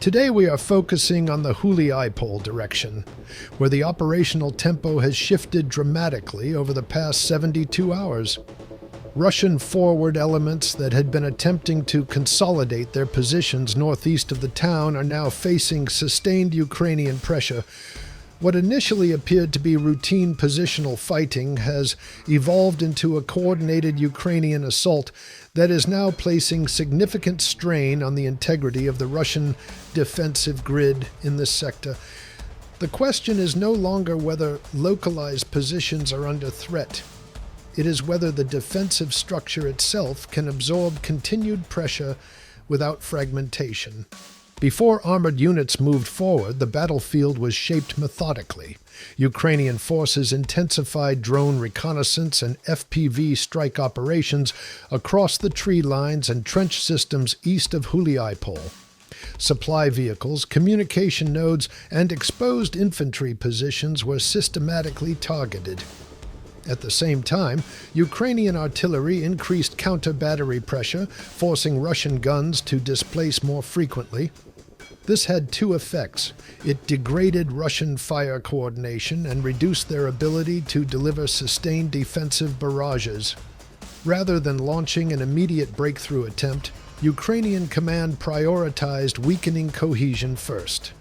Today we are focusing on the Huliaipole direction, where the operational tempo has shifted dramatically over the past 72 hours. Russian forward elements that had been attempting to consolidate their positions northeast of the town are now facing sustained Ukrainian pressure. What initially appeared to be routine positional fighting has evolved into a coordinated Ukrainian assault that is now placing significant strain on the integrity of the Russian defensive grid in this sector. The question is no longer whether localized positions are under threat. It is whether the defensive structure itself can absorb continued pressure without fragmentation. Before armored units moved forward, the battlefield was shaped methodically. Ukrainian forces intensified drone reconnaissance and FPV strike operations across the tree lines and trench systems east of Huliaipole. Supply vehicles, communication nodes, and exposed infantry positions were systematically targeted. At the same time, Ukrainian artillery increased counter-battery pressure, forcing Russian guns to displace more frequently. This had two effects. It degraded Russian fire coordination and reduced their ability to deliver sustained defensive barrages. Rather than launching an immediate breakthrough attempt, Ukrainian command prioritized weakening cohesion first.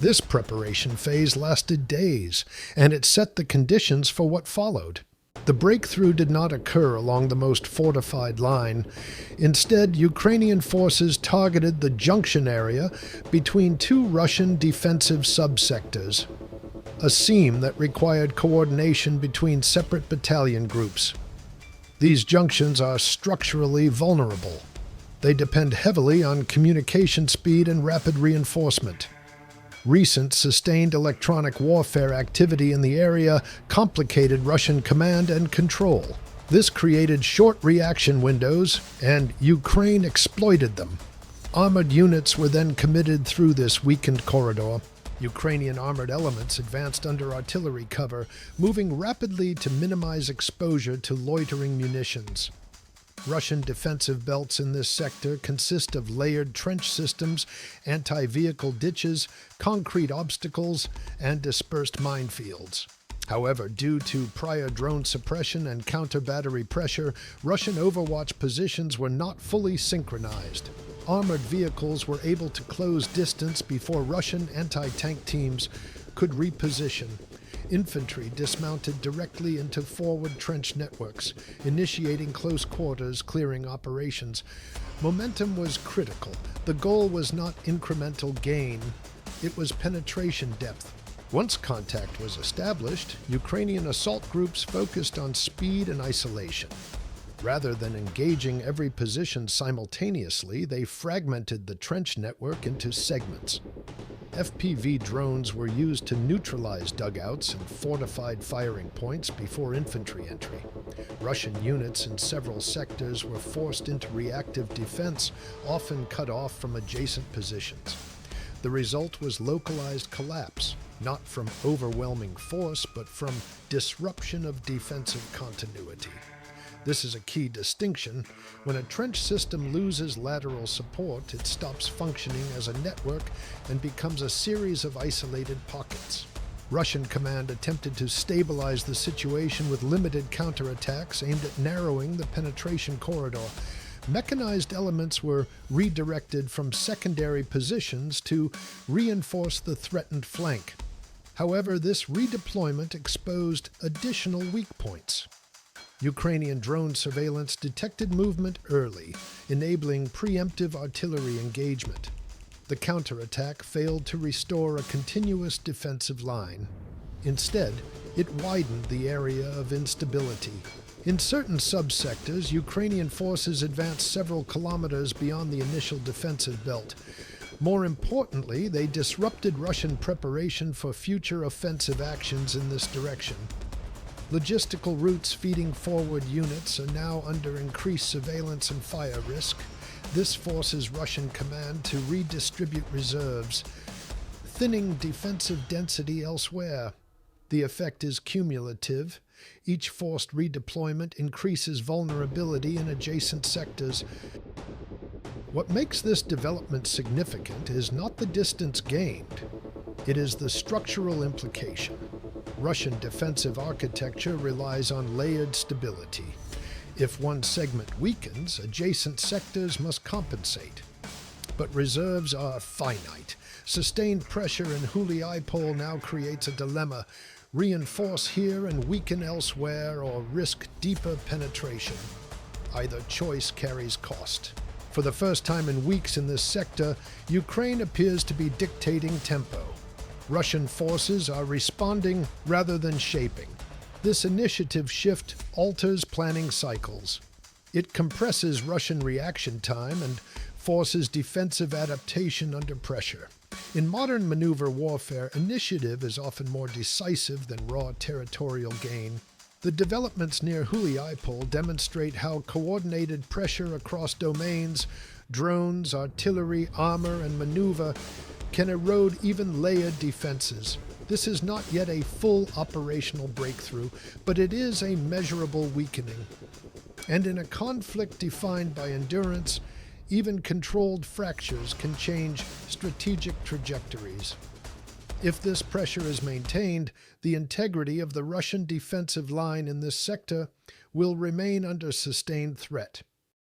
This preparation phase lasted days, and it set the conditions for what followed. The breakthrough did not occur along the most fortified line. Instead, Ukrainian forces targeted the junction area between two Russian defensive subsectors, a seam that required coordination between separate battalion groups. These junctions are structurally vulnerable. They depend heavily on communication speed and rapid reinforcement. Recent sustained electronic warfare activity in the area complicated Russian command and control. This created short reaction windows, and Ukraine exploited them. Armored units were then committed through this weakened corridor. Ukrainian armored elements advanced under artillery cover, moving rapidly to minimize exposure to loitering munitions. Russian defensive belts in this sector consist of layered trench systems, anti-vehicle ditches, concrete obstacles, and dispersed minefields. However, due to prior drone suppression and counter-battery pressure, Russian overwatch positions were not fully synchronized. Armored vehicles were able to close distance before Russian anti-tank teams could reposition. Infantry dismounted directly into forward trench networks, initiating close quarters clearing operations. Momentum was critical. The goal was not incremental gain, it was penetration depth. Once contact was established, Ukrainian assault groups focused on speed and isolation. Rather than engaging every position simultaneously, they fragmented the trench network into segments. FPV drones were used to neutralize dugouts and fortified firing points before infantry entry. Russian units in several sectors were forced into reactive defense, often cut off from adjacent positions. The result was localized collapse, not from overwhelming force, but from disruption of defensive continuity. This is a key distinction. When a trench system loses lateral support, it stops functioning as a network and becomes a series of isolated pockets. Russian command attempted to stabilize the situation with limited counterattacks aimed at narrowing the penetration corridor. Mechanized elements were redirected from secondary positions to reinforce the threatened flank. However, this redeployment exposed additional weak points. Ukrainian drone surveillance detected movement early, enabling preemptive artillery engagement. The counterattack failed to restore a continuous defensive line. Instead, it widened the area of instability. In certain subsectors, Ukrainian forces advanced several kilometers beyond the initial defensive belt. More importantly, they disrupted Russian preparation for future offensive actions in this direction. Logistical routes feeding forward units are now under increased surveillance and fire risk. This forces Russian command to redistribute reserves, thinning defensive density elsewhere. The effect is cumulative. Each forced redeployment increases vulnerability in adjacent sectors. What makes this development significant is not the distance gained. It is the structural implication. Russian defensive architecture relies on layered stability. If one segment weakens, adjacent sectors must compensate. But reserves are finite. Sustained pressure in Huliaipole now creates a dilemma: reinforce here and weaken elsewhere, or risk deeper penetration. Either choice carries cost. For the first time in weeks in this sector, Ukraine appears to be dictating tempo. Russian forces are responding rather than shaping. This initiative shift alters planning cycles. It compresses Russian reaction time and forces defensive adaptation under pressure. In modern maneuver warfare, initiative is often more decisive than raw territorial gain. The developments near Huliaipole demonstrate how coordinated pressure across domains, drones, artillery, armor, and maneuver can erode even layered defenses. This is not yet a full operational breakthrough, but it is a measurable weakening. And in a conflict defined by endurance, even controlled fractures can change strategic trajectories. If this pressure is maintained, the integrity of the Russian defensive line in this sector will remain under sustained threat.